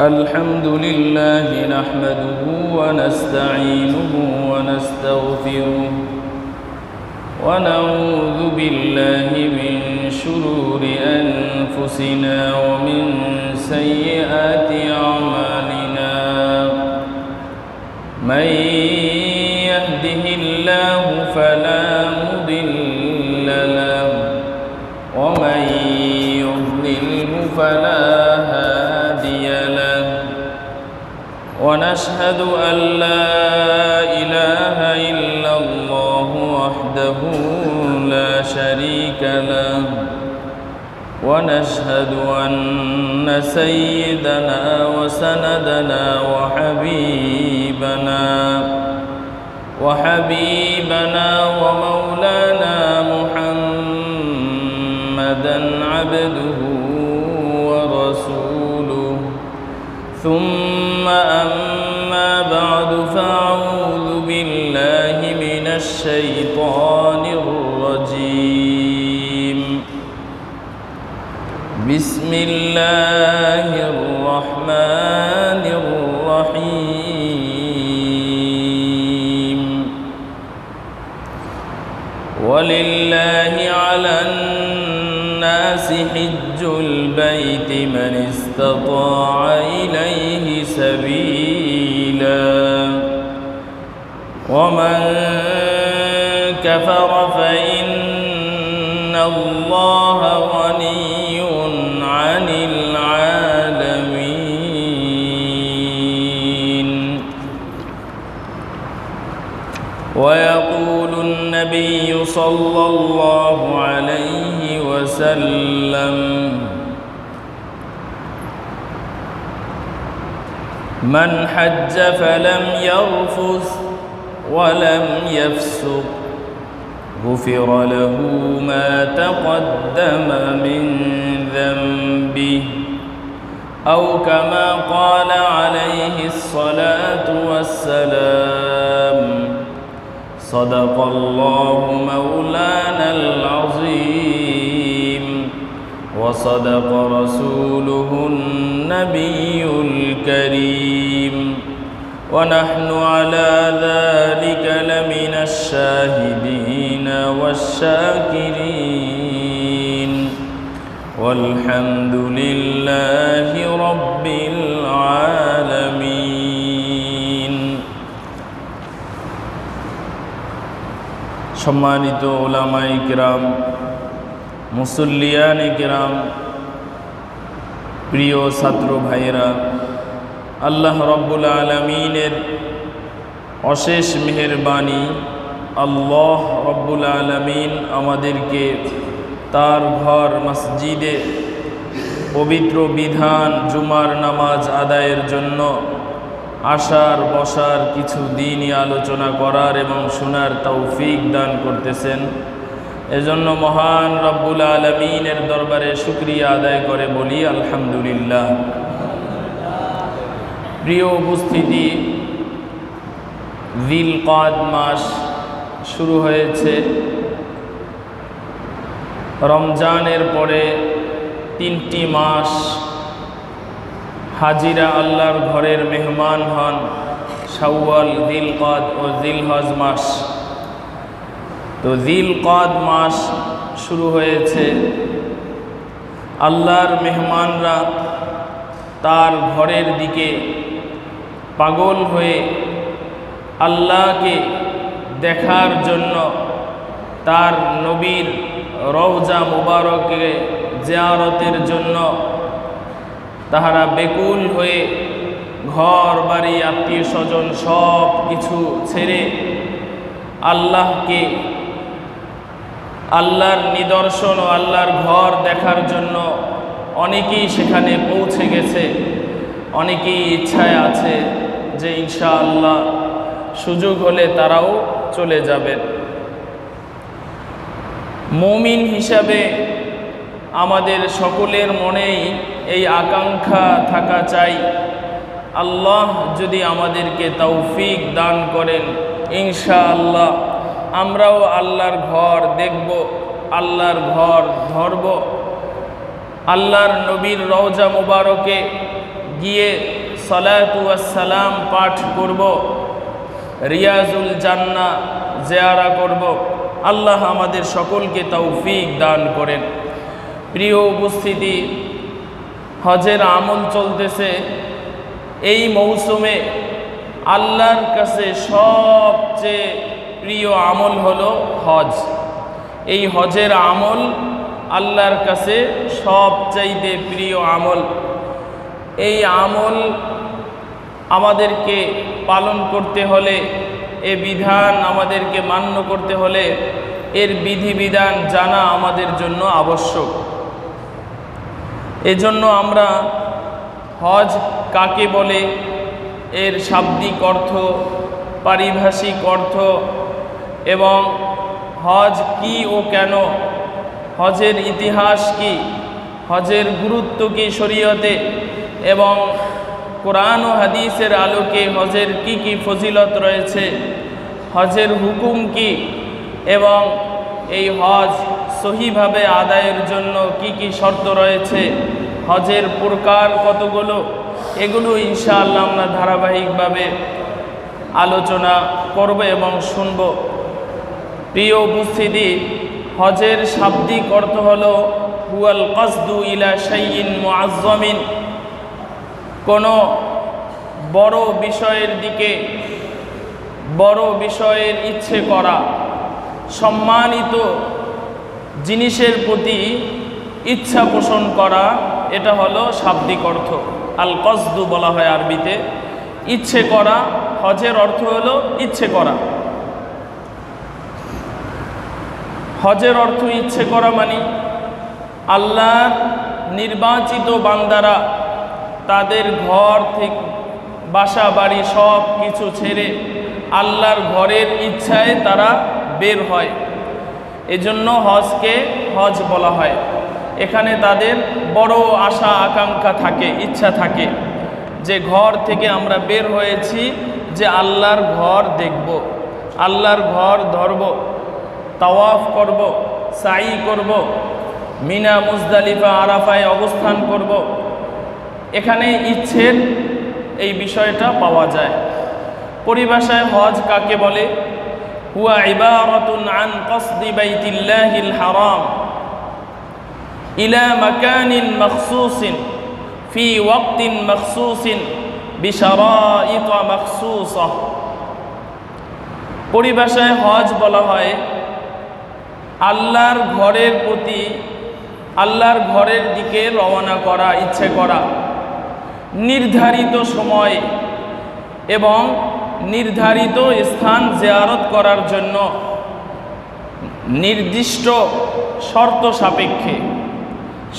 الحمد لله نحمده ونستعينه ونستغفره ونعوذ بالله من شرور أنفسنا ومن سيئات أعمالنا من يهده الله فلا مضل له ومن يضلله فلا هادي له ونشهد أن لا إله إلا الله وحده لا شريك له ونشهد أن سيدنا وسندنا وحبيبنا ومولانا محمدا عبده ورسوله ثم أما بعد فأعوذ بالله من الشيطان الرجيم بسم الله الرحمن الرحيم ولله على الناس حج البيت من استطاع إليه سبيلا ومن كفر فإن الله غني عن العالمين ويقول النبي صلى الله عليه وسلم من حج فلم يرفث ولم يفسق غفر له ما تقدم من ذنبه أو كما قال عليه الصلاة والسلام صدق الله مولانا العظيم وصدق رسوله النبي الكريم ونحن على ذلك لمن الشاهدين والشاكرين والحمد لله رب العالمين সম্মানিত উলামায়ে কিরাম, মুসল্লিয়ানে কিরাম, প্রিয় ছাত্র ভাইয়েরা, আল্লাহ রব্বুল আলামিনের অশেষ মেহেরবানি, আল্লাহ রব্বুল আলামিন আমাদেরকে তার ঘর মসজিদে পবিত্র বিধান জুমার নামাজ আদায়ের জন্য আসার বসার কিছু দিনই আলোচনা করার এবং শোনার তৌফিক দান করতেছেন। এজন্য মহান রব্বুল আলামিনের দরবারে শুকরিয়া আদায় করে বলি আলহামদুলিল্লাহ। প্রিয় উপস্থিতি, জিলকাদ মাস শুরু হয়েছে। রমজানের পরে 3টি মাস হাজিরা আল্লাহর ঘরের মেহমান হন, শাওয়াল, জিলকাদ ও জিলহজ মাস। তো জিলকাদ মাস শুরু হয়েছে। আল্লাহর মেহমানরা তার ঘরের দিকে পাগল হয়ে আল্লাহকে দেখার জন্য তার নবীর রওজা মুবারকে জিয়ারতের জন্য তাহারা বেকুল হয়ে ঘর বাড়ি আত্মীয় স্বজন সব কিছু ছেড়ে আল্লাহকে, আল্লাহর নিদর্শন ও আল্লাহর ঘর দেখার জন্য অনেকেই সেখানে পৌঁছে গেছে। অনেকেই ইচ্ছায় আছে যে ইনশাআল্লাহ সুযোগ হলে তারাও চলে যাবেন। মুমিন হিসাবে আমাদের সকলের মনেই এই আকাঙ্ক্ষা থাকা চাই, আল্লাহ যদি আমাদেরকে তৌফিক দান করেন ইনশাআল্লাহ আমরাও আল্লাহর ঘর দেখব, আল্লাহর ঘর ধরব। আল্লাহর নবীর রওজা মুবারকে গিয়ে সালাতু ওয়াস সালাম পাঠ করব, রিয়াজুল জান্নাহ জিয়ারা করব। আল্লাহ আমাদের সকলকে তৌফিক দান করেন। প্রিয় উপস্থিতি, হজের আমল চলতেছে। এই মৌসুমে আল্লাহর কাছে সবচেয়ে প্রিয় আমল হলো হজ। এই হজের আমল আল্লাহর কাছে সবচাইতে প্রিয় আমল। এই আমল আমাদেরকে পালন করতে হলে, এ বিধান আমাদেরকে মান্য করতে হলে এর বিধিবিধান জানা আমাদের জন্য আবশ্যক। এজন্য আমরা হজ কাকে বলে, এর শাব্দিক অর্থ, পারিভাষিক অর্থ এবং হজ কি ও কেন, হজের ইতিহাস কি, হজের গুরুত্ব কি শরীয়তে এবং কোরআন ও হাদিসের আলোকে হজের কি কি ফজিলত রয়েছে, হজের হুকুম কি এবং এই হজ সহিভাবে আদায়ের জন্য কি কি শর্ত রয়েছে, হজের প্রকার কতগুলো, এগুলো ইনশাআল্লাহ আমরা ধারাবাহিকভাবে আলোচনা করব এবং শুনব। প্রিয় উপস্থিতি, হজের শাব্দিক অর্থ হলো হুয়াল কসদু ইলা শাইইন মুআজ্জামিন, কোনো বড় বিষয়ের দিকে, বড় বিষয়ের ইচ্ছে করা, সম্মানিত জিনিসের প্রতি ইচ্ছা পোষণ করা, এটা হলো শাব্দিক অর্থ। আল কসদু বলা হয় আরবিতে, ইচ্ছে করা। হজের অর্থ হলো ইচ্ছে করা। হজের অর্থ ইচ্ছে করা মানে আল্লাহর নির্বাচিত বান্দারা তাদের ঘর থেকে, বাসা বাড়ি সব কিছু ছেড়ে আল্লাহর ঘরের ইচ্ছায় তারা বের হয়। এজন্য হজকে হজ বলা হয়। এখানে তাদের বড় আশা আকাঙ্ক্ষা থাকে, ইচ্ছা থাকে যে ঘর থেকে আমরা বের হয়েছি যে আল্লাহর ঘর দেখব, আল্লাহর ঘর ধরব, তাওয়াফ করব, সাই করব, মিনা মুজদালিফা আরাফায় অবস্থান করব। এখানে ইচ্ছের এই বিষয়টা পাওয়া যায়। পরিভাষায় হজ কাকে বলে? হুয়া ইবারাতুন আন কসদি বাইতিল্লাহিল হারাম ইলা মাকানিন মখসুসিন ফি ওয়াক্তিন মখসুসিন বিশারাইত মখসুসা। পরিভাষায় হজ বলা হয় আল্লাহর ঘরের প্রতি, আল্লাহর ঘরের দিকে রওনা করা, ইচ্ছে করা, নির্ধারিত সময় এবং নির্ধারিত স্থান জিয়ারত করার জন্য নির্দিষ্ট শর্ত সাপেক্ষে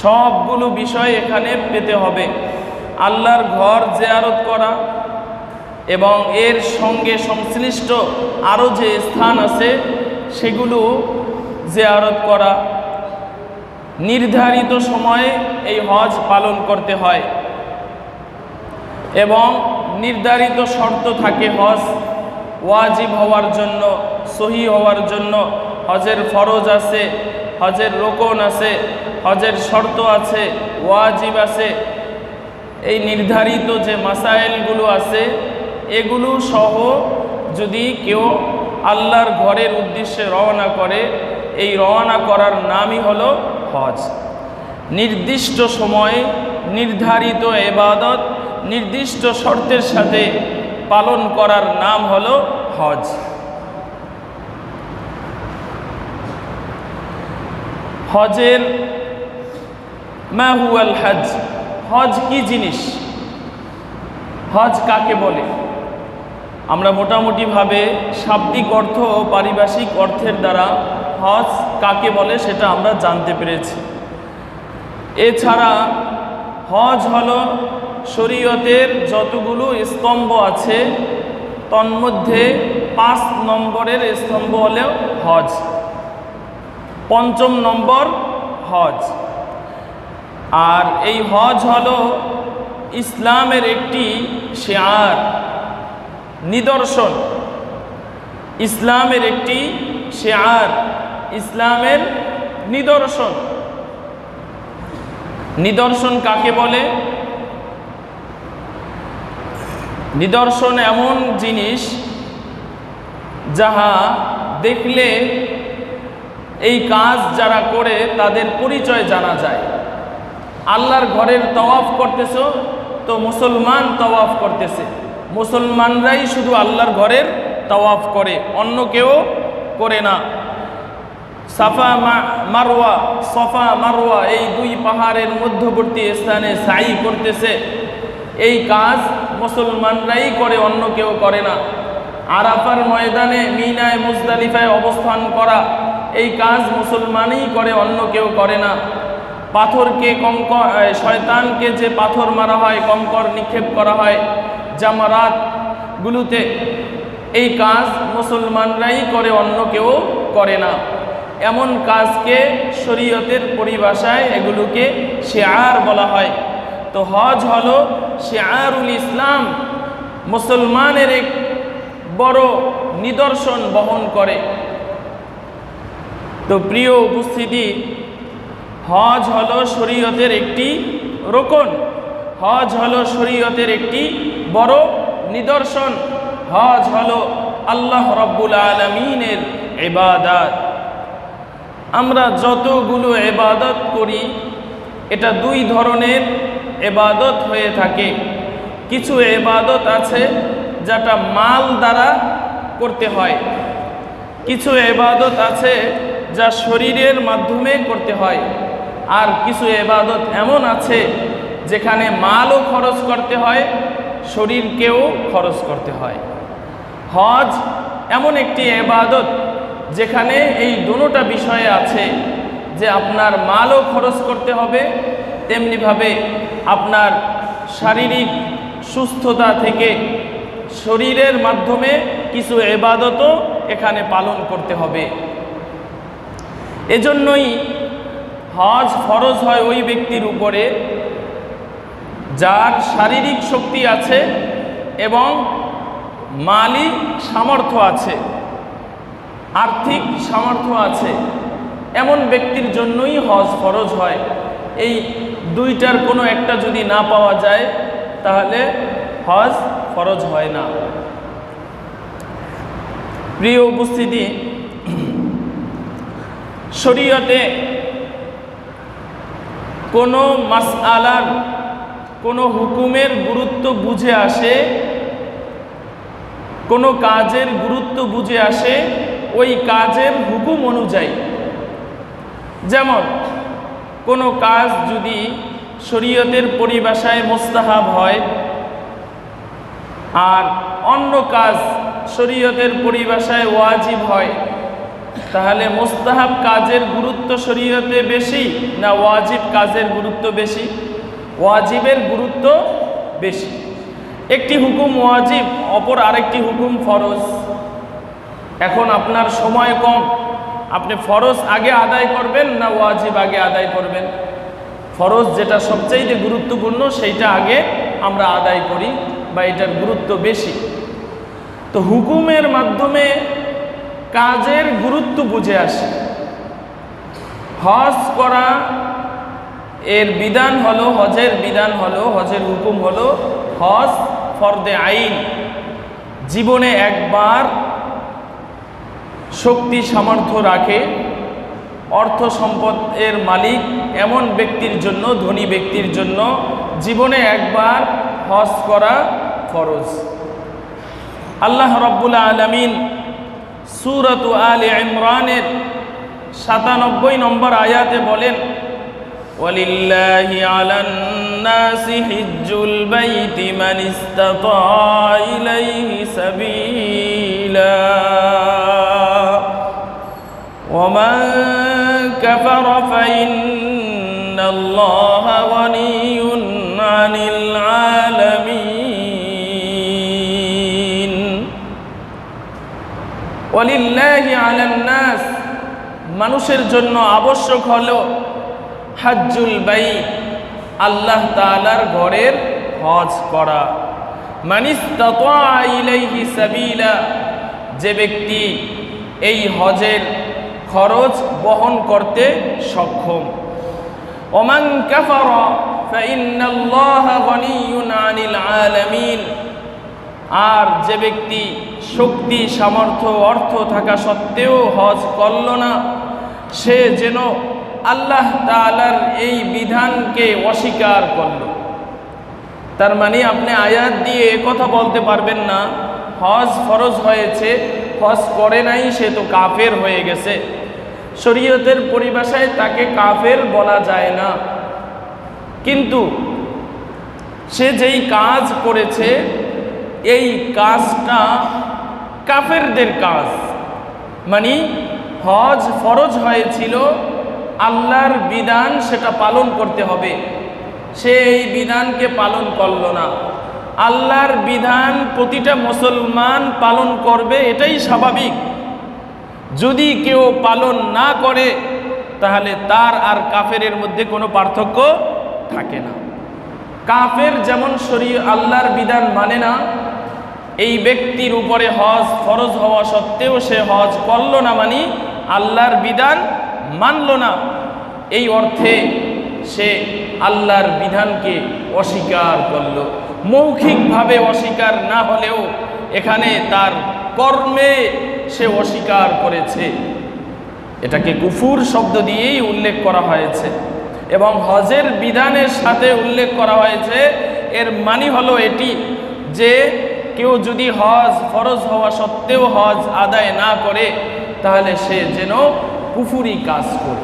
সবগুলো বিষয় এখানে পেতে হবে। আল্লাহর ঘর জিয়ারত করা এবং এর সঙ্গে সংশ্লিষ্ট আরও যে স্থান আছে সেগুলো জিয়ারত করা। নির্ধারিত সময়ে এই হজ পালন করতে হয় এবং নির্ধারিত শর্ত থাকে হজ ওয়াজিব হওয়ার জন্য, সহি হওয়ার জন্য। হজের ফরজ আছে, হজের রোকন আছে, হজের শর্ত আছে, ওয়াজিব আছে। এই নির্ধারিত যে মাসাইলগুলো আছে এগুলো সহ যদি কেউ আল্লাহর ঘরের উদ্দেশ্যে রওনা করে, এই রওনা করার নামই হলো হজ। নির্দিষ্ট সময়ে নির্ধারিত ইবাদত নির্দিষ্ট শর্তের সাথে পালন করার নাম হলো হজ। হজের মা হুয়াল হজ, হজ কি জিনিস, হজ কাকে বলে? আমরা মোটামুটিভাবে শাব্দিক অর্থ ও পারিভাষিক অর্থের দ্বারা হজ কাকে বলে সেটা আমরা জানতে পেরেছি। এছাড়া হজ হলো শরীয়তের যতগুলো স্তম্ভ আছে তন্মধ্যে 5 নম্বরের স্তম্ভ হলো হজ, 5ম নম্বর হজ। আর এই হজ হলো ইসলামের একটি শিআর, নিদর্শন। ইসলামের একটি শিআর, ইসলামের নিদর্শন। নিদর্শন কাকে বলে? নিদর্শন এমন জিনিস যাহা দেখলে এই কাজ যারা করে তাদের পরিচয় জানা যায়। আল্লাহর ঘরের তওয়াফ করতেছো তো মুসলমান তওয়াফ করতেছে, মুসলমানরাই শুধু আল্লাহর ঘরের তওয়াফ করে, অন্য কেউ করে না। সাফা মারওয়া, সফা মারওয়া এই দুই পাহাড়ের মধ্যবর্তী স্থানে সাই করতেছে, এই কাজ মুসলমানরাই করে, অন্য কেউ করে না। আরাফার ময়দানে মিনায় মুজদালিফায় অবস্থান করা, এই কাজ মুসলমানই করে, অন্য কেউ করে না। পাথরকে কঙ্কর, শয়তানকে যে পাথর মারা হয়, কঙ্কর নিক্ষেপ করা হয় জামারাতগুলোতে, এই কাজ মুসলমানরাই করে, অন্য কেউ করে না। এমন কাজকে শরীয়তের পরিভাষায় এগুলোকে শিআর বলা হয়। তো হজ হলো শিআরুল ইসলাম, মুসলমানের এক বড় নিদর্শন বহন করে। তো প্রিয় উপস্থিতি, হজ হলো শরীয়তের একটি রোকন, হজ হলো শরীয়তের একটি বড় নিদর্শন। হজ হলো আল্লাহ রাব্বুল আলামিনের ইবাদত। আমরা যতগুলো ইবাদত করি এটা দুই ধরনের ইবাদত হয়ে থাকে। কিছু ইবাদত আছে যেটা মাল দ্বারা করতে হয়, কিছু ইবাদত আছে যা শরীরের মাধ্যমে করতে হয়, আর কিছু ইবাদত এমন আছে যেখানে মালও খরচ করতে হয়, শরীরকেও খরচ করতে হয়। হজ এমন একটি ইবাদত যেখানে এই দুটোটা বিষয়ে আছে, যে আপনার মালও খরচ করতে হবে, তেমনিভাবে আপনার শারীরিক সুস্থতা থেকে শরীরের মাধ্যমে কিছু ইবাদতও এখানে পালন করতে হবে। এজন্যই হজ ফরজ হয় ওই ব্যক্তির উপরে যার শারীরিক শক্তি আছে এবং মালি সামর্থ্য আছে, আর্থিক সামর্থ্য আছে, এমন ব্যক্তির জন্যই হজ ফরজ হয়। এই দুইটার কোনো একটা যদি না পাওয়া যায় তাহলে হজ ফরজ হয় না। প্রিয় উপস্থিতি, শরীয়তে কোনো মাসআলার, কোনো হুকুমের গুরুত্ব বুঝে আসে, কোনো কাজের গুরুত্ব বুঝে আসে ওই কাজের হুকুম অনুযায়ী। যেমন কোনো কাজ যদি শরীয়তের পরিভাষায় মুস্তাহাব হয় আর অন্য কাজ শরীয়তের পরিভাষায় ওয়াজিব হয়, তাহলে মুস্তাহাব কাজের গুরুত্ব শরীয়তে বেশি না ওয়াজিব কাজের গুরুত্ব বেশি? ওয়াজিবের গুরুত্ব বেশি। একটি হুকুম ওয়াজিব, অপর আরেকটি হুকুম ফরজ। এখন আপনার সময় কম, আপনি ফরজ আগে আদায় করবেন না ওয়াজিব আগে আদায় করবেন? ফরজ যেটা সবচাইতে গুরুত্বপূর্ণ সেইটা আগে আমরা আদায় করি, বা এটার গুরুত্ব বেশি। তো হুকুমের মাধ্যমে কাজের গুরুত্ব বুঝে আসে। হজ করা এর বিধান হলো, হজের বিধান হলো, হজের হুকুম হলো হজ ফরদে আইন। জীবনে একবার শক্তি সামর্থ্য রাখে, অর্থ সম্পদের মালিক এমন ব্যক্তির জন্য, ধনী ব্যক্তির জন্য জীবনে একবার হজ করা ফরজ। আল্লাহ রাব্বুল আলামিন সূরাত আলে ইমরানের ৯৭ নম্বর আয়াতে বলেন, ওয়ালিল্লাহি আলান নাসি হিজ্জুল বাইতি মান ইসতাতা ইলাইহি সাবিলা ওয়া মান কাফারা ফাইন্নাল্লাহা গানিয়্যুন আনিল আলামিন। ওয়ালিল্লাহি আলান নাস, মানুষের জন্য আবশ্যক হলো হজ্জুল বাইত, আল্লাহ তাআলার ঘরের হজ করা। মান ইসতাতা ইলাইহি সাবিলা, যে ব্যক্তি এই হজের খরচ বহন করতে সক্ষম। ওমান কাফারা ফাইন্নাল্লাহা গনিয়্যুন আনিল আলামিন। আর যে ব্যক্তি শক্তি সামর্থ্য অর্থ থাকা সত্ত্বেও হজ করল না, সে যেন আল্লাহ তাআলার এই বিধানকে অস্বীকার করল। তার মানে আপনি আয়াত দিয়ে কথা বলতে পারবেন না হজ ফরজ হয়েছে, হজ করে নাই, সে তো কাফের হয়ে গেছে। শরীয়তের পরিভাষায় তাকে কাফের বলা যায় না, কিন্তু সে যেই কাজ করেছে এই কাজটা কাফেরদের কাজ। মানে হজ ফরজ হয়েছিল, আল্লাহর বিধান সেটা পালন করতে হবে, সে এই বিধানকে পালন করল না। আল্লাহর বিধান প্রতিটা মুসলমান পালন করবে, এটাই স্বাভাবিক। যদি কেউ পালন না করে তাহলে তার আর কাফেরের মধ্যে কোনো পার্থক্য থাকে না। কাফের যেমন আল্লাহর বিধান মানে না, এই ব্যক্তির উপরে হজ ফরজ হওয়া সত্ত্বেও সে হজ করল না, মানে আল্লাহর বিধান মানল না। এই অর্থে সে আল্লাহর বিধানকে অস্বীকার করল। মৌখিকভাবে অস্বীকার না হলেও এখানে তার কর্মে সে অস্বীকার করেছে। এটাকে কুফুর শব্দ দিয়েই উল্লেখ করা হয়েছে এবং হজের বিধানের সাথে উল্লেখ করা হয়েছে। এর মানে হলো এটি যে কেউ যদি হজ ফরজ হওয়া সত্ত্বেও হজ আদায় না করে তাহলে সে যেন কুফুরি কাজ করে।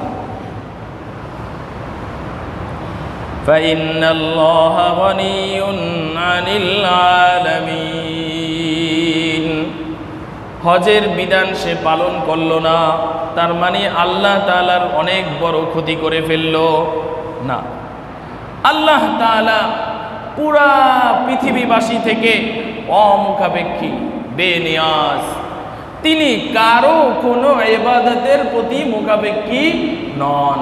ফাইন্নাল্লাহা গনিয়্যুন আনিল আলামিন। হজের বিধান সে পালন করল না, তার মানে আল্লাহ তাআলার অনেক বড় ক্ষতি করে ফেলল না। আল্লাহ তাআলা পুরা পৃথিবীবাসী থেকে অমুখাপেক্ষী, বেনিয়াজ। তিনি কারো কোনো ইবাদতের প্রতি মুখাপেক্ষী নন।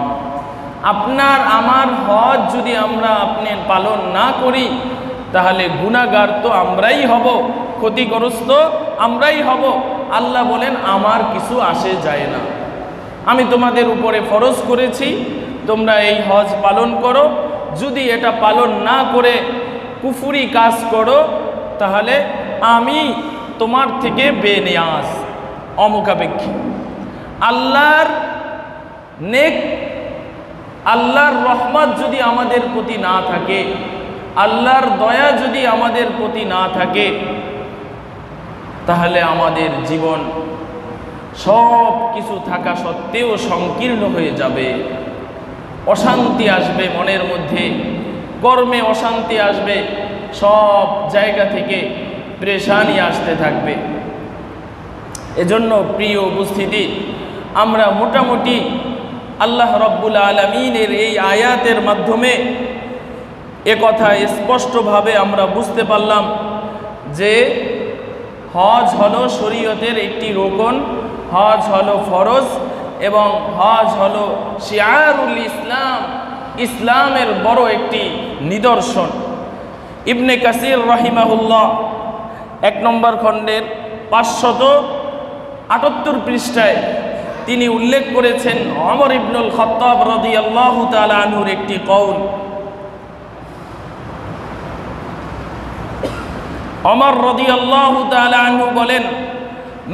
আপনার আমার হজ যদি আপনি পালন না করি তাহলে গুনাহগার তো আমরাই হব, ক্ষতিগ্রস্ত আমরাই হব। আল্লাহ বলেন আমার কিছু আসে যায় না, আমি তোমাদের উপরে ফরজ করেছি, তোমরা এই হজ পালন করো। যদি এটা পালন না করে কুফরি কাজ করো তাহলে আমি তোমার থেকে বেনিয়াজ, অমুখাপেক্ষী। আল্লাহর নেক, আল্লাহর রহমত যদি আমাদের প্রতি না থাকে, আল্লাহর দয়া যদি আমাদের প্রতি না থাকে, তাহলে আমাদের জীবন সব কিছু থাকা সত্ত্বেও সংকীর্ণ হয়ে যাবে। অশান্তি আসবে মনের মধ্যে, কর্মে অশান্তি আসবে, সব জায়গা থেকে পেরেশানি আসতে থাকবে। এজন্য প্রিয় উপস্থিতি, আমরা মোটামুটি আল্লাহ রব্বুল আলামিনের এই আয়াতের মাধ্যমে একথা স্পষ্টভাবে আমরা বুঝতে পারলাম যে হজ হলো শরীয়তের একটি রোকন, হজ হলো ফরজ এবং হজ হলো শিআরুল ইসলাম, ইসলামের বড় একটি নিদর্শন। ইবনে কাসির রাহিমাহুল্লাহ 1 নম্বর খণ্ডের 578 পৃষ্ঠায় তিনি উল্লেখ করেছেন ওমর ইবনুল খাত্তাব রাদিয়াল্লাহু তাআলা আনহুর একটি কওল। ওমর রাদিয়াল্লাহু তাআলা আনহু বলেন,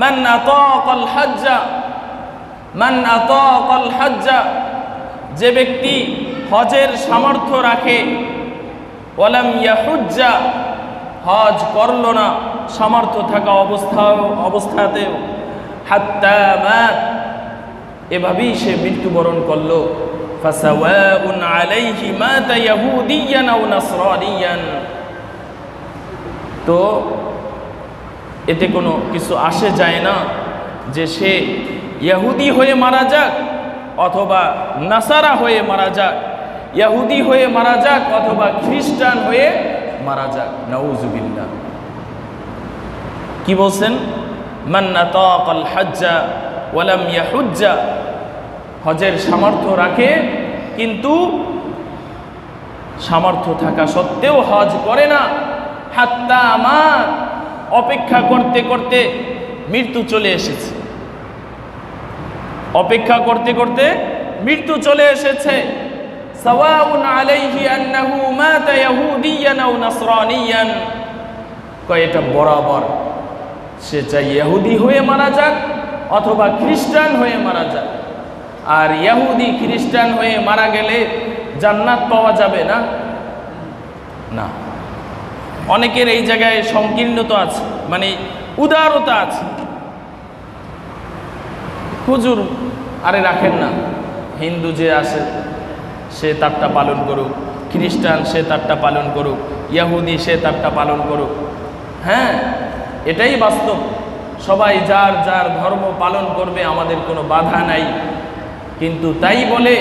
মান আতাকাল হাজ্জা, যে ব্যক্তি হজের সামর্থ্য রাখে, ওয়ালাম ইয়াহুজ্জা, হজ করল না সামর্থ্য থাকা অবস্থাতেও, হাত্তা মাত, এভাবেই সে মৃত্যুবরণ করল, ফাসাওয়াউন আলাইহি মাতা ইয়াহুদিয়ান আও নাসরানিয়ান, তো এতে কোনো কিছু আসে যায় না যে সে ইহুদি হয়ে মারা যাক অথবা নাসারা হয়ে মারা যাক, ইহুদি হয়ে মারা যাক অথবা খ্রিস্টান হয়ে মারা যাক। নাউযুবিল্লাহ। কি বলছেন? মান আতাকাল হাজ্জা ওয়ালাম ইয়াহুজ্জা, হজের সামর্থ্য রাখে কিন্তু সামর্থ্য থাকা সত্ত্বেও হজ করে না, হাত্তা মাত, অপেক্ষা করতে করতে মৃত্যু চলে এসেছে, অপেক্ষা করতে করতে মৃত্যু চলে এসেছে। সাওয়াউন আলাইহি আন্নাহু মাতা ইয়াহুদিয়ান আও নাসরানিয়ান, কয় এটা বরাবর, সে চাই ইহুদি হয়ে মারা যাক অথবা খ্রিস্টান হয়ে মারা যাক। আর ইহুদি খ্রিস্টান হয়ে মারা গেলে জান্নাত পাওয়া যাবে না, না। অনেকের এই জায়গায় সংকীর্ণতা আছে, মানে উদারতা আছে। হুজুর আরে রাখেন না, হিন্দু যে আসে সে তারটা পালন করুক, খ্রিস্টান সে তারটা পালন করুক, ইহুদি সে তারটা পালন করুক। হ্যাঁ, এটাই বাস্তব। সবাই যার যার ধর্ম পালন করবে, আমাদের কোনো বাধা নাই। কিন্তু তাই বলে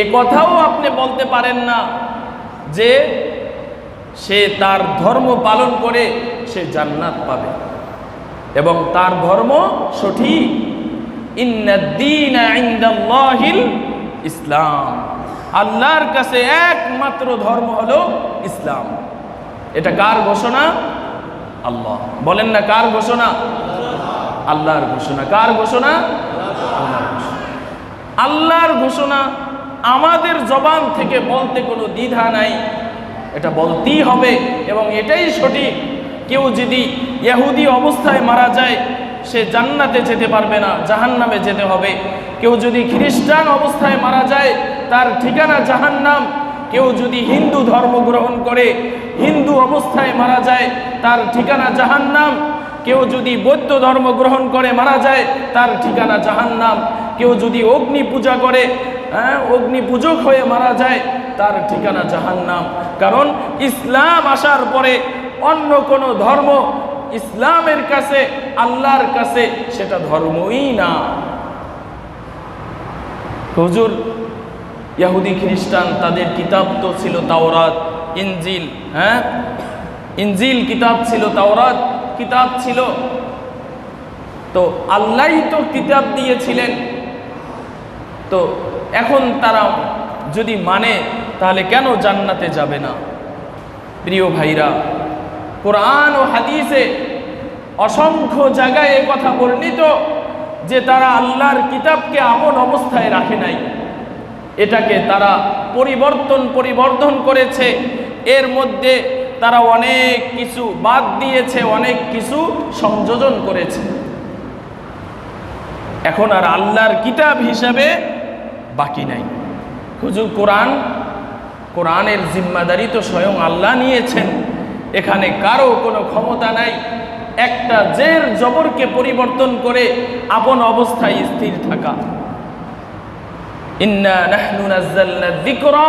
এ কথাও আপনি বলতে পারেন না যে সে তার ধর্ম পালন করে সে জান্নাত পাবে এবং তার ধর্ম সঠিক। ইন্নাদ-দীনা ইনদাল্লাহিল ইসলাম, আল্লাহর কাছে একমাত্র ধর্ম হলো ইসলাম। এটা কার ঘোষণা? আল্লাহ। বলেন না কার ঘোষণা? আল্লাহর ঘোষণা। কার ঘোষণা? আল্লাহর ঘোষণা। আল্লাহর ঘোষণা আমাদের জবান থেকে বলতে কোনো দ্বিধা নাই, এটা বলতেই হবে এবং এটাই সঠিক। কেউ যদি ইহুদি অবস্থায় মারা যায় সে জান্নাতে যেতে পারবে না, জাহান্নামে যেতে হবে। কেউ যদি খ্রিস্টান অবস্থায় মারা যায় তার ঠিকানা জাহান্নাম। কেউ যদি হিন্দু ধর্ম গ্রহণ করে হিন্দু অবস্থায় মারা যায় তার ঠিকানা জাহান্নাম। কেউ যদি বৌদ্ধ ধর্ম গ্রহণ করে মারা যায় তার ঠিকানা জাহান্নাম। কেউ যদি অগ্নি পূজা করে, অগ্নি পূজক হয়ে মারা যায় তার ঠিকানা জাহান্নাম। কারণ ইসলাম আসার পরে অন্য কোনো ধর্ম ইসলামের কাছে, আল্লাহর কাছে সেটা ধর্মই না। হুজুর ইহুদি খ্রিস্টান তাদের কিতাব তো ছিল তাওরাত, ইনজিল। হ্যাঁ, ইনজিল কিতাব ছিল, তাওরাত কিতাব ছিল। তো আল্লাহই তো কিতাব দিয়েছিলেন। তো এখন তারা যদি মানে তাহলে কেন জান্নাতে যাবে না? প্রিয় ভাইরা, কোরআন ও হাদিসে অসংখ্য জায়গায় এই কথা বর্ণিত যে তারা আল্লাহর কিতাবকে আপন অবস্থায় রাখে নাই, এটাকে তারা পরিবর্তন করেছে। এর মধ্যে তারা অনেক কিছু বাদ দিয়েছে, অনেক কিছু সংযোজন করেছে। এখন আর আল্লাহর কিতাব হিসাবে বাকি নাই। হুজুর কোরআনের জিম্মাদারি তো স্বয়ং আল্লাহ নিয়েছেন, এখানে কারো কোনো ক্ষমতা নাই একটা জের জবরকে পরিবর্তন করে আপন অবস্থায় স্থির থাকা। ইন্না নাহনু নাযালনা যিকরা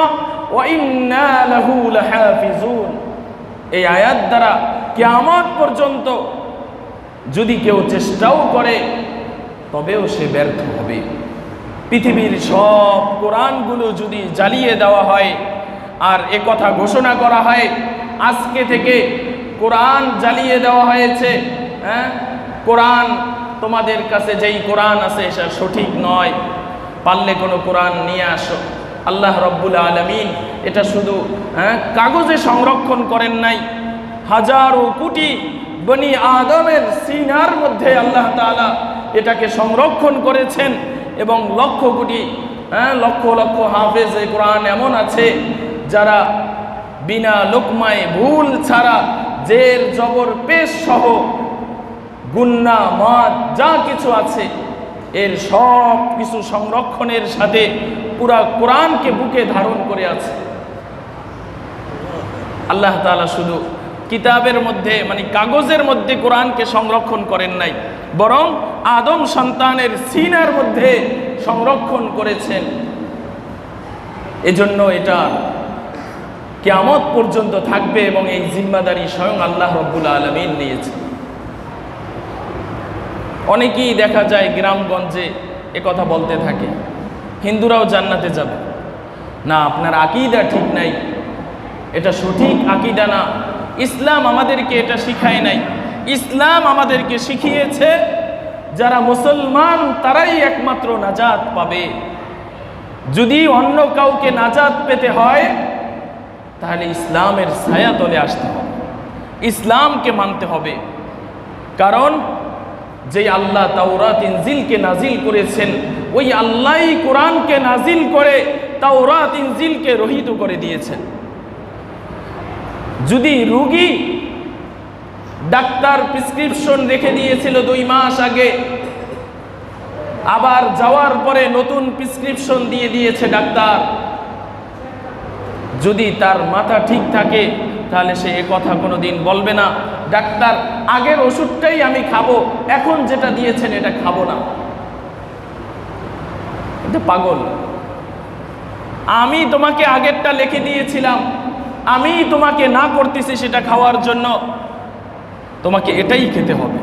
ওয়া ইন্না লাহু লাহাফিজুন। এই আয়াত দ্বারা কিয়ামত পর্যন্ত যদি কেউ চেষ্টাও করে তবেও সে ব্যর্থ হবে। পৃথিবীর সব কোরআনগুলো যদি জ্বালিয়ে দেওয়া হয় আর এ কথা ঘোষণা করা হয় আজকে থেকে কোরআন জ্বালিয়ে দেওয়া হয়েছে, হ্যাঁ, কোরআন তোমাদের কাছে যেই কোরআন আছে সেটা সঠিক নয়, পারলে কোনো কোরআন নিয়ে আসো। আল্লাহ রব্বুল আলামিন এটা শুধু কাগজে সংরক্ষণ করেন নাই, হাজারো কোটি বনি আদমের সিনার মধ্যে আল্লাহ তাআলা এটাকে সংরক্ষণ করেছেন এবং লক্ষ কোটি লক্ষ লক্ষ হাফেজ এই কোরআন এমন আছে যারা বিনা লোকমায় ভুল ছাড়া জের জবর পেশ সহ গুন্না মাদ যা কিছু আছে এর সব কিছু সংরক্ষণের সাথে পুরা কোরআনকে বুকে ধারণ করে আছে। আল্লাহ তাআলা শুধু কিতাবের মধ্যে মানে কাগজের মধ্যে কোরআনকে সংরক্ষণ করেন নাই, বরং আদম সন্তানের সিনার মধ্যে সংরক্ষণ করেছেন। এজন্য এটা কিয়ামত পর্যন্ত থাকবে এবং এই জিম্মাদারি স্বয়ং আল্লাহ রব্বুল আলামিন নিয়েছেন। অনেকেই দেখা যায় গ্রামগঞ্জে কথা বলতে থাকে হিন্দুরাও জান্নাতে যাবে না, আপনার আকীদা ঠিক নাই, এটা সঠিক আকীদা না। ইসলাম আমাদেরকে এটা শিখায় নাই। ইসলাম আমাদেরকে শিখিয়েছে যারা মুসলমান তারাই একমাত্র নাজাত পাবে। যদি অন্য কাউকে নাজাত পেতে হয় তাহলে ইসলামের ছায়া তলে আসতে হবে, ইসলামকে মানতে হবে। কারণ যে আল্লাহ তাওরাত ইনজিলকে নাজিল করেছেন ওই আল্লাহই কোরআনকে নাজিল করে তাওরাত ইনজিলকে রহিত করে দিয়েছেন। যদি রোগী ডাক্তার প্রেসক্রিপশন রেখে দিয়েছিল 2 মাস আগে, আবার যাওয়ার পরে নতুন প্রেসক্রিপশন দিয়ে দিয়েছে ডাক্তার, যদি তার মাথা ঠিক থাকে তাহলে সে এ কথা কোনোদিন বলবে না, ডাক্তার আগের ওষুধটাই আমি খাবো, এখন যেটা দিয়েছেন এটা খাবো না। এটা পাগল। আমি তোমাকে আগেরটা লিখে দিয়েছিলাম, আমি তোমাকে না করতেছি সেটা খাওয়ার জন্য, তোমাকে এটাই খেতে হবে।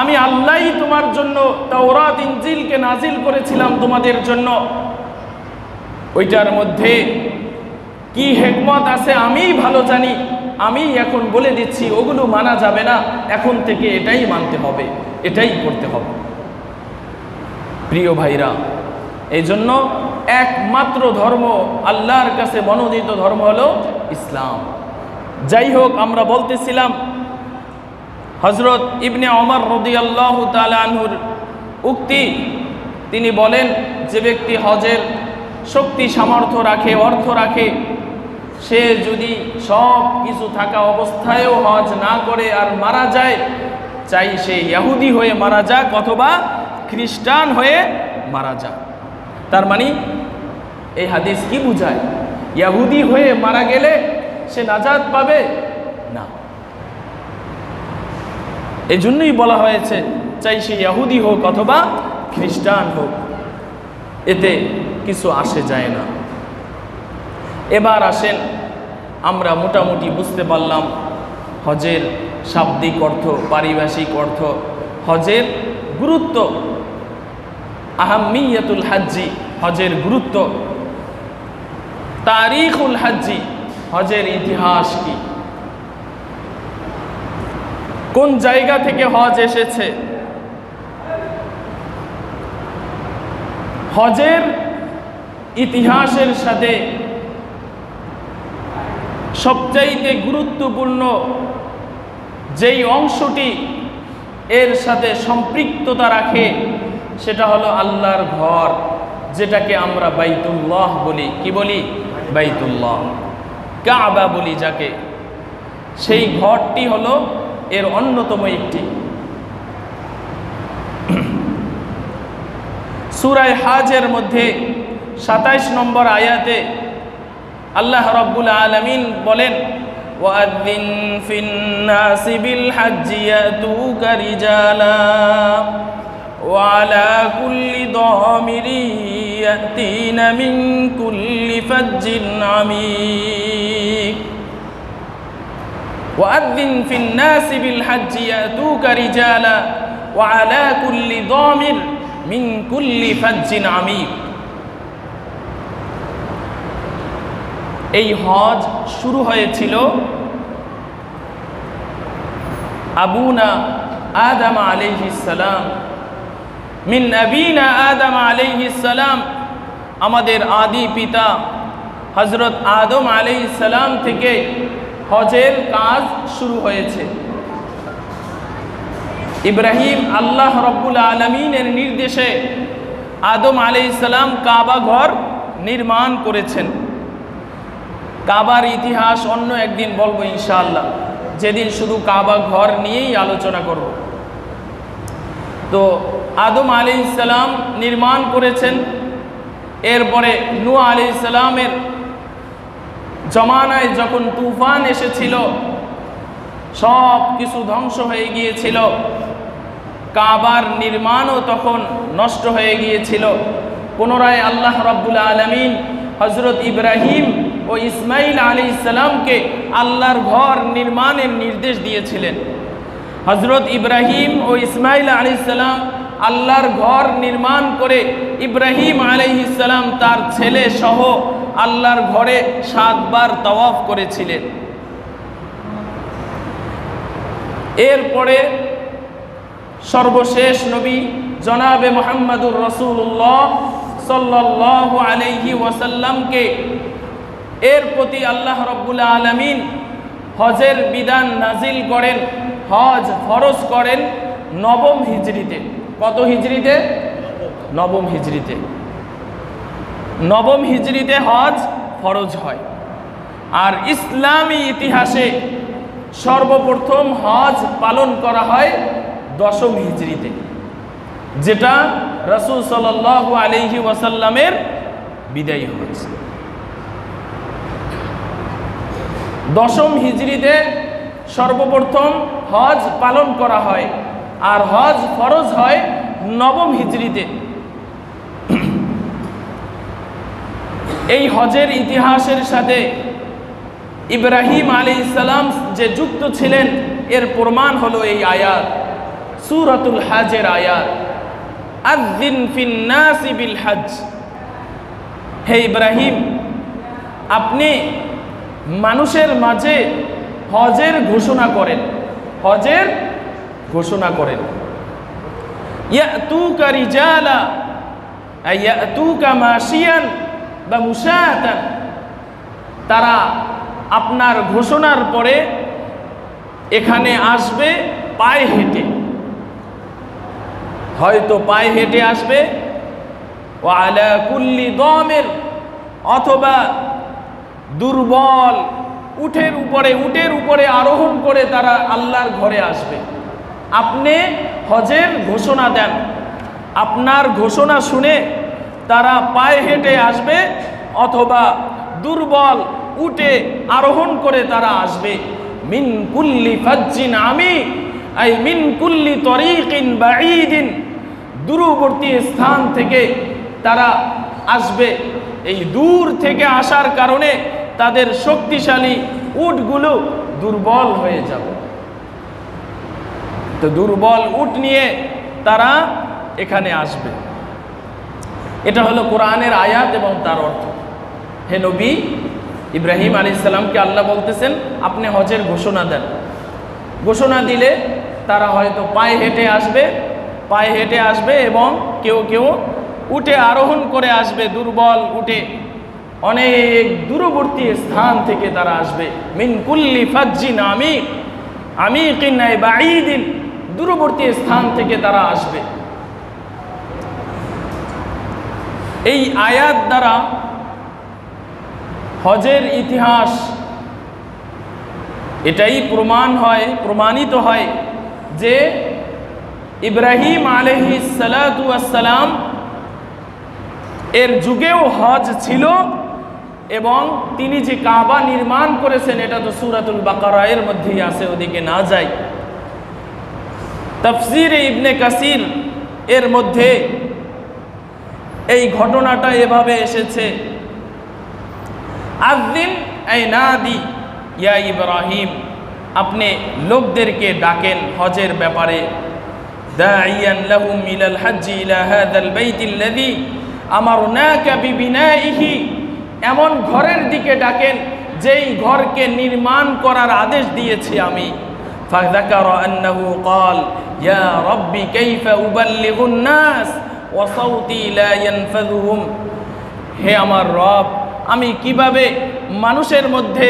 আমি আল্লাহই তোমার জন্য তাওরাত ইনজিলকে নাজিল করেছিলাম তোমাদের জন্য, ওইটার মধ্যে কি হিকমত আছে আমিই ভালো জানি। আমি এখন বলে দিচ্ছি ওগুলো মানা যাবে না, এখন থেকে এটাই মানতে হবে, এটাই করতে হবে। প্রিয় ভাইরা, এই জন্য একমাত্র ধর্ম, আল্লাহর কাছে মনোনীত ধর্ম হলো ইসলাম। যাই হোক, আমরা বলতেছিলাম হযরত ইবনে ওমর রাদিয়াল্লাহু তাআলা আনহুর উক্তি, তিনি বলেন যে ব্যক্তি হজের শক্তি সামর্থ্য রাখে, অর্থ রাখে, সে যদি সব কিছু থাকা অবস্থায়ও হজ না করে আর মারা যায়, চাই সে ইহুদি হয়ে মারা যাক অথবা খ্রিস্টান হয়ে মারা যাক। তার মানে এই হাদিস কি বুঝায়? ইহুদি হয়ে মারা গেলে সে নাজাত পাবে না। এই জন্যই বলা হয়েছে চাই সে ইহুদি হোক অথবা খ্রিস্টান হোক, এতে কিছু আসে যায় না। এবার আসেন, আমরা মোটামুটি বুঝতে পারলাম হজের শাব্দিক অর্থ, পারিভাষিক অর্থ, হজের গুরুত্ব, আহাম্মিয়াতুল হাজ্জি, হজের গুরুত্ব, তারিখুল হাজ্জি, হজের ইতিহাস কি, কোন জায়গা থেকে হজ এসেছে, হজের ইতিহাসের সাথে সবচাইতে গুরুত্বপূর্ণ যেই অংশটি এর সাথে সম্পৃক্ততা রাখে সেটা হলো আল্লাহর ঘর, যেটাকে আমরা বাইতুল্লাহ বলি। কি বলি? বাইতুল্লাহ, কাবা বলি যাকে। সেই ঘরটি হলো এর অন্যতম একটি। সূরা হাজের মধ্যে 27 নম্বর আয়াতে আল্লাহ রাব্বুল আলামিন বলেন, ওয়াযিন ফিন নাসি বিল হাজ্জি ইয়াতুকা রিজালা ওয়া আলা কুল্লি দামিরি ইয়াতিনা মিন কুল্লি ফাজ্জিন আমিক। ওয়াযিন ফিন নাসি বিল হাজ্জি ইয়াতুকা রিজালা ওয়া আলা কুল্লি দামির মিন কুল্লি ফাজ্জিন আমিক। এই হজ শুরু হয়েছিল আবুনা আদম আলাইহিস সালাম, মিন আবিনা আদম আলাইহিস সালাম, আমাদের আদি পিতা হযরত আদম আলাইহিস সালাম থেকে হজের কাজ শুরু হয়েছে। ইব্রাহিম আল্লাহ রাব্বুল আলামিনের নির্দেশে আদম আলাইহিস সালাম কাবা ঘর নির্মাণ করেছেন। কাবার ইতিহাস অন্য একদিন বলবো ইনশাআল্লাহ, যেদিন শুধু কাবা ঘর নিয়েই আলোচনা করব। তো আদম আলাইহিস সালাম নির্মাণ করেছেন। এরপরে নূহ আলাইহিস সালামের জমানায় যখন তুফান এসেছিল, সব কিছু ধ্বংস হয়ে গিয়েছিল, কাবার নির্মাণও তখন নষ্ট হয়ে গিয়েছিল। পুনরায় আল্লাহ রাব্বুল আলামিন হযরত ইব্রাহিম ও ইসমাইল আলাইহিস সালামকে আল্লাহর ঘর নির্মাণের নির্দেশ দিয়েছিলেন। হযরত ইব্রাহিম ও ইসমাইল আলাইহিস সালাম আল্লাহর ঘর নির্মাণ করে ইব্রাহিম আলাইহিস সালাম তার ছেলে সহ আল্লাহর ঘরে 7 বার তাওয়াফ করেছিলেন। এরপরে সর্বশেষ নবী জনাবে মুহাম্মদুর রাসূলুল্লাহ সাল্লাল্লাহু আলাইহি ওয়াসাল্লামকে এর প্রতি আল্লাহ রাব্বুল আলামিন হজের বিধান নাজিল করেন, হজ ফরজ করেন 9ম হিজরিতে। কত হিজরিতে? 9ম হিজরিতে। নবম হিজরিতে হজ ফরজ হয়। আর ইসলামী ইতিহাসে সর্বপ্রথম হজ পালন করা হয় দশম হিজরিতে, যেটা রাসূল সাল্লাল্লাহু আলাইহি ওয়াসাল্লামের বিদায়ী হজ। দশম হিজরিতে সর্বপ্রথম হজ পালন করা হয়, আর হজ ফরজ হয় নবম হিজরিতে। এই হজের ইতিহাসের সাথে ইব্রাহিম আলাইহিস সালাম যে যুক্ত ছিলেন এর প্রমাণ হলো এই আয়াত, সূরাতুল হজের আয়াত, আযিন ফিন নাসি বিল হজ। হে ইব্রাহিম, আপনি মানুষের মাঝে হজের ঘোষণা করেন, হজের ঘোষণা করেন। ইয়াতুকা রিজালা আই ইয়াতুকা মাশিয়ান বা মুশাতান, তারা আপনার ঘোষণার পরে এখানে আসবে পায়ে হেঁটে, হয়তো পায়ে হেঁটে আসবে, ওয়া আলা কুল্লি দামির, অথবা দুর্বল উটের উপরে আরোহণ করে তারা আল্লাহর ঘরে আসবে। আপনি হজের ঘোষণা দেন, আপনার ঘোষণা শুনে তারা পায়ে হেঁটে আসবে অথবা দুর্বল উটে আরোহণ করে তারা আসবে। মিন কুল্লি ফাজ্জিন আমি আই মিন কুল্লি তরিকিন বাঈদিন, দূরবর্তী স্থান থেকে তারা আসবে। এই দূর থেকে আসার কারণে তাদের শক্তিশালী উটগুলো দুর্বল হয়ে যাবে। তো দুর্বল উট নিয়ে তারা এখানে আসবে। এটা হলো কোরআনের আয়াত এবং তার অর্থ। হে নবী, ইব্রাহিম আলাইহিস সালামকে আল্লাহ বলতেছেন আপনি হজের ঘোষণা দেন। ঘোষণা দিলে তারা হয়তো পায়ে হেঁটে আসবে এবং কেউ কেউ উটে আরোহণ করে আসবে, দুর্বল উটে অনেক দূরবর্তী স্থান থেকে তারা আসবে। মিন কুল্লি ফাজ্জিন আমিকিন আই বাঈদিন, দূরবর্তী স্থান থেকে তারা আসবে। এই আয়াত দ্বারা হজের ইতিহাস এটাই প্রমাণিত হয় যে ইব্রাহিম আলাইহিস সালাতু ওয়াস সালাম এর যুগেও হজ ছিল, এবং তিনি যে কাবা নির্মাণ করেছেন এটা তো সূরাতুল বাকারা এর মধ্যেই আছে, ওদিকে না যাই। তাফসীরে ইবনে কাসির এর মধ্যে এই ঘটনাটা এভাবে এসেছে, আযিন আই নাদি ইয়া ইব্রাহিম, আপনি লোকদেরকে ডাকেন হজের ব্যাপারে। দাইয়ান লাহুম ইলাল হজ্জ ইলা হাযাল বাইতিল্লাযী আমারনাকা বিবিনাইহি, এমন ঘরের দিকে ডাকেন যেই ঘরকে নির্মাণ করার আদেশ দিয়েছি আমি। ফাযাকারা আন্নাহু ক্বাল ইয়া রাব্বি কাইফা উবাল্লিগুন নাস ওয়া সাওতি লা ইয়ানফাযুহুম, হে আমার রব, আমি কিভাবে মানুষের মধ্যে